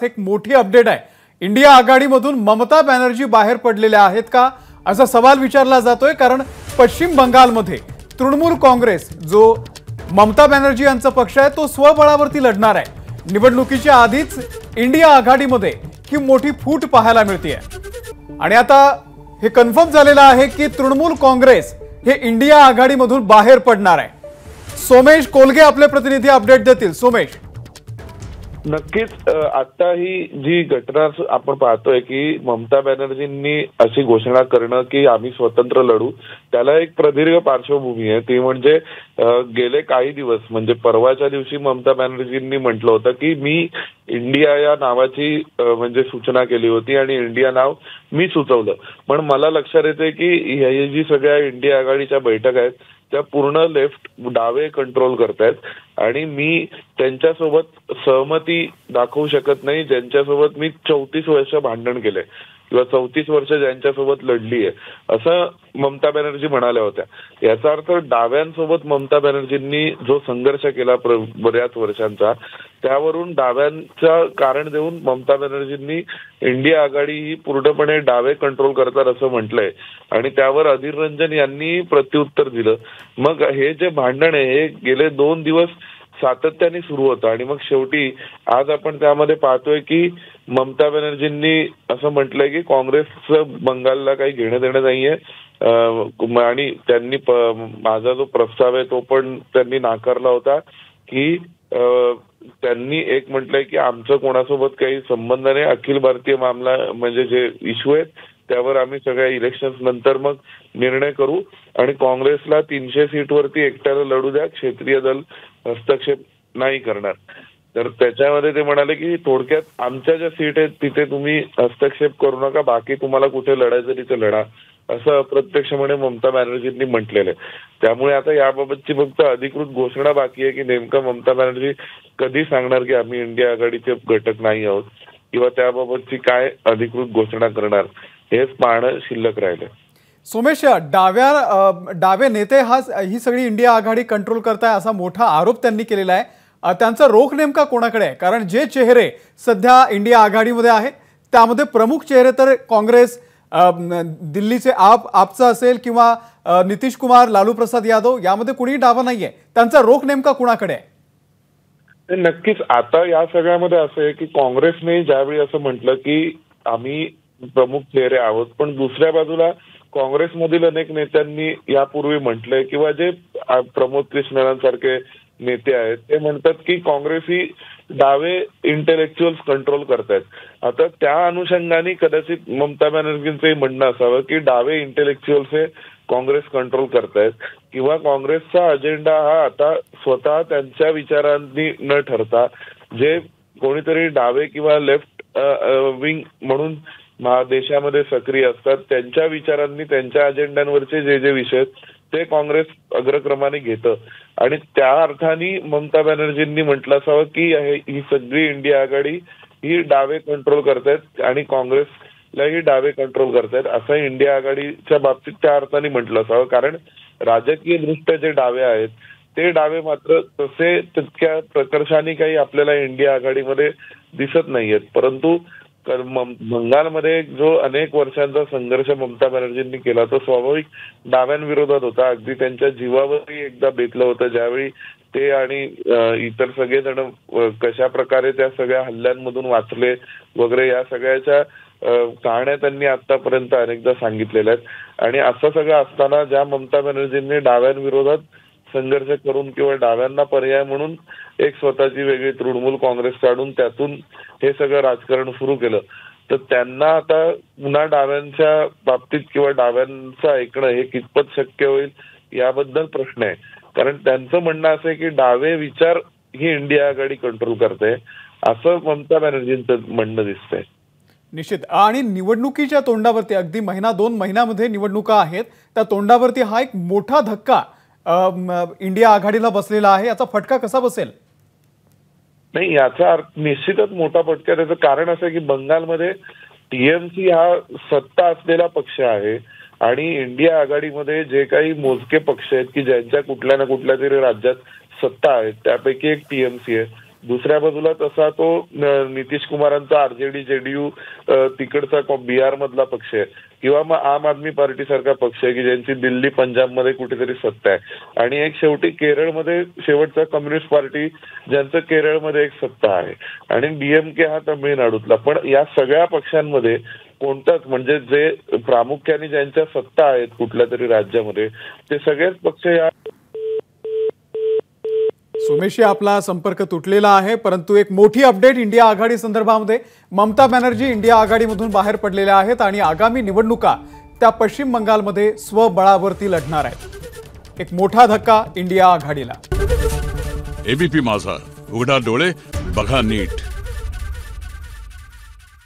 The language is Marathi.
एक मोठी अपडेट आहे। इंडिया आघाडीमधून ममता बॅनर्जी बाहेर पडलेल्या आहेत का असा सवाल विचारला जातोय, कारण पश्चिम बंगालमध्ये तृणमूल काँग्रेस जो ममता बॅनर्जी यांचा पक्ष आहे तो स्वबळावरती लढणार आहे। निवडणुकीच्या आधीच इंडिया आघाडीमध्ये ही मोठी फूट पाहायला मिळते आणि आता हे कन्फर्म झालेलं आहे की तृणमूल काँग्रेस हे इंडिया आघाडीमधून बाहेर पडणार आहे। सोमेश कोलगे आपले प्रतिनिधी अपडेट देतील। सोमेश, नक्कीच आता ही जी घटना आपण पाहतोय की ममता बॅनर्जींनी अशी घोषणा करणं की आम्ही स्वतंत्र लढू, त्याला एक प्रदीर्घ पार्श्वभूमी आहे। ती म्हणजे गेले काही दिवस म्हणजे परवाच्या दिवशी ममता बॅनर्जींनी म्हटलं होतं की मी इंडिया या नावाची म्हणजे सूचना केली होती आणि इंडिया नाव मी सुचवलं, पण मला लक्षात येते की ही जी सगळ्या इंडिया आघाडीच्या बैठक आहेत त्या पूर्ण लेफ्ट डावे कंट्रोल करतायत आणि मी त्यांच्यासोबत सहमती दाखवू शकत नाही ज्यांच्यासोबत मी 34 वर्ष भांडण केले किंवा 34 वर्ष ज्यांच्यासोबत लढली आहे, असं ममता बॅनर्जी म्हणाल्या होत्या। याचा अर्थ डाव्यांसोबत ममता बॅनर्जींनी जो संघर्ष केला बऱ्याच वर्षांचा, त्यावरून डाव्यांचा कारण देऊन ममता बॅनर्जींनी इंडिया आघाडी ही पूर्णपणे डावे कंट्रोल करतात असं म्हटलंय आणि त्यावर अधीर रंजन यांनी प्रत्युत्तर दिलं। मग हे जे भांडण आहे हे गेले 2 दिवस सातत्याने सुरू होतं आणि मग शेवटी आज आपण त्यामध्ये पाहतोय की ममता बॅनर्जींनी असं म्हटलंय की काँग्रेसचं बंगालला काही घेणं देणं नाहीये आणि त्यांनी माझा जो प्रस्ताव आहे तो पण त्यांनी नाकारला होता की त्यांनी एक म्हटलंय की आमचं कोणासोबत काही संबंध नाही, अखिल भारतीय मामला म्हणजे जे इश्यू आहेत त्यावर आम्ही सगळ्या इलेक्शन्स नंतर मग निर्णय करू आणि काँग्रेसला 300 सीटवरती एकट्याला लढू द्या, क्षेत्रीय दल हस्तक्षेप नाही करणार। तर त्याच्यामध्ये ते म्हणाले की थोडक्यात आमच्या ज्या सीट आहेत तिथे तुम्ही हस्तक्षेप करू नका, बाकी तुम्हाला कुठे लढायचं तिथे लढा, असं अप्रत्यक्षपणे ममता बॅनर्जींनी म्हटलेलं आहे। त्यामुळे आता याबाबतची फक्त अधिकृत घोषणा बाकी आहे की नेमकं ममता बॅनर्जी कधी सांगणार की आम्ही इंडिया आघाडीचे घटक नाही आहोत किंवा त्याबाबतची काय अधिकृत घोषणा करणार, हेच पाहणं शिल्लक राहिलं। सोमेश, डावे नेते ही सगळी इंडिया आघाडी कंट्रोल करताय असा मोठा आरोप त्यांनी केलेला आहे। त्यांचा रोख नेमका कोणाकडे आहे? कारण जे चेहरे सध्या इंडिया आघाडीमध्ये आहेत त्यामध्ये प्रमुख चेहरे तर काँग्रेस, दिल्लीचे आपचा असेल किंवा नितीश कुमार, लालू प्रसाद यादव, यामध्ये कुणीही डावा नाहीये। त्यांचा रोख नेमका कुणाकडे आहे? नक्कीच आता या सगळ्यामध्ये असं आहे की काँग्रेसने ज्यावेळी असं म्हटलं की आम्ही प्रमुख चेहरे आहोत, पण दुसऱ्या बाजूला काँग्रेसमधील अनेक नेत्यांनी यापूर्वी म्हटलंय किंवा जे प्रमोद कृष्णसारखे नेते आहेत ते म्हणतात की काँग्रेस ही डावे इंटेलेक्च्युअल्स कंट्रोल करतायत। आता त्या अनुषंगाने कदाचित ममता बॅनर्जींचंही म्हणणं असावं की डावे इंटेलेक्च्युअल्स हे काँग्रेस कंट्रोल करतायत किंवा काँग्रेसचा अजेंडा हा आता स्वतः त्यांच्या विचारांनी न ठरता जे कोणीतरी डावे किंवा लेफ्ट विंग म्हणून देशामध्ये सक्रिय असतात त्यांच्या विचारांनी त्यांच्या अजेंड्यांवरचे जे जे विषय ते काँग्रेस अग्रक्रमाने घेतं आणि त्या अर्थाने ममता बॅनर्जींनी म्हटलं असावं की ही सगळी इंडिया आघाडी ही डावे कंट्रोल करतायत आणि काँग्रेसलाही डावे कंट्रोल करतायत, असं इंडिया आघाडीच्या बाबतीत त्या अर्थाने म्हटलं असावं। कारण राजकीय दृष्ट्या जे डावे आहेत ते डावे मात्र तसे तितक्या प्रकर्षाने काही आपल्याला इंडिया आघाडीमध्ये दिसत नाहीयेत, परंतु बंगालमध्ये जो अनेक वर्षांचा संघर्ष ममता बॅनर्जींनी केला तो स्वाभाविक डाव्यांविरोधात होता। अगदी त्यांच्या जीवावरही एकदा बेतलं होतं ज्यावेळी ते आणि इतर सगळेजण कशा प्रकारे त्या सगळ्या हल्ल्यांमधून वाचले वगैरे या सगळ्याच्या कहाण्या त्यांनी आतापर्यंत अनेकदा सांगितलेल्या आहेत। आणि असं सगळं असताना ज्या ममता बॅनर्जींनी डाव्यांविरोधात संघर्ष करून किंवा डाव्यांना पर्याय म्हणून एक स्वतःची वेगळी तृणमूल काँग्रेस काढून त्यातून हे सगळं राजकारण सुरू केलं, तर त्यांना आता पुन्हा डाव्यांच्या बाबतीत किंवा डाव्यांचं ऐकणं हे कितपत शक्य होईल याबद्दल प्रश्न आहे। कारण त्यांचं म्हणणं असं आहे की डावे विचार ही इंडिया आघाडी कंट्रोल करते, असं ममता बॅनर्जींचं म्हणणं दिसतंय। निश्चित, आणि निवडणुकीच्या तोंडावरती अगदी 1-2 महिन्यामध्ये निवडणुका आहेत, त्या तोंडावरती हा एक मोठा धक्का इंडिया आघाडीला बसलेला आहे। याचा फटका कसा बसेल? नाही, याचा निश्चितच मोठा फटका। त्याचं कारण असं की बंगालमध्ये टीएमसी हा सत्ता असलेला पक्ष आहे आणि इंडिया आघाडीमध्ये जे काही मोजके पक्ष आहेत की ज्यांच्या कुठल्या ना कुठल्या तरी राज्यात सत्ता आहे त्यापैकी एक टीएमसी आहे, दुसऱ्या बाजूला तसा तो नितीश कुमारांचा आरजेडी जेडीयू तिकडचा बिहार मधला पक्ष आहे किंवा मग आम आदमी पार्टी सारखा पक्ष आहे की ज्यांची दिल्ली पंजाबमध्ये कुठेतरी सत्ता आहे आणि एक शेवटी केरळमध्ये शेवटचा कम्युनिस्ट पार्टी ज्यांचं केरळमध्ये एक सत्ता आहे आणि डीएमके हा तमिळनाडूतला. पण या सगळ्या पक्षांमध्ये कोणताच म्हणजे जे प्रामुख्याने ज्यांच्या सत्ता आहेत कुठल्या तरी राज्यामध्ये ते सगळेच पक्ष या. सुमेशशी आपला संपर्क तुटलेला आहे, परंतु एक मोठी अपडेट इंडिया आघाडी संदर्भामध्ये. ममता बॅनर्जी इंडिया आघाडीमधून बाहेर पडलेल्या आहेत आणि आगामी निवडणुका त्या पश्चिम बंगालमध्ये स्वबळावरती लढणार आहेत. एक मोठा धक्का इंडिया आघाडीला. एबीपी माझा, उघडा डोळे बघा नीट.